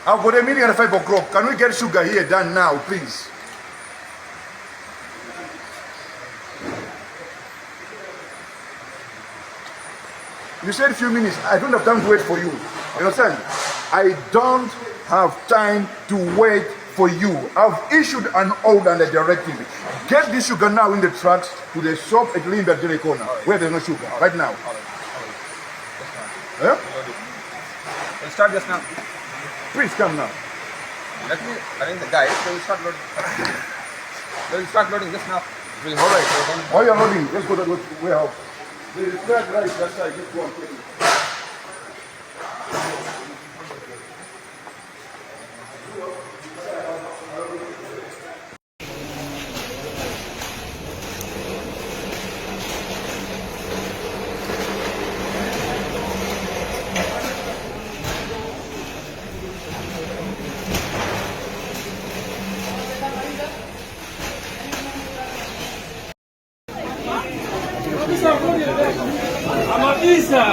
I've got a meeting at 5 o'clock. Can we get sugar here done now, please? You said a few minutes. I don't have time to wait for you. You understand? I don't have time to wait for you. I've issued an order and a directive. Get this sugar now in the trucks to the shop at Linda Dele Corner, where there's no sugar, right now. Yeah? We'll start just now. Please come now. Let me arrange the guys. They will start loading. They will start loading just now. All right. While you're loading, let's go to the warehouse. There is fried rice that side. Just go and take it. Amabisidwa.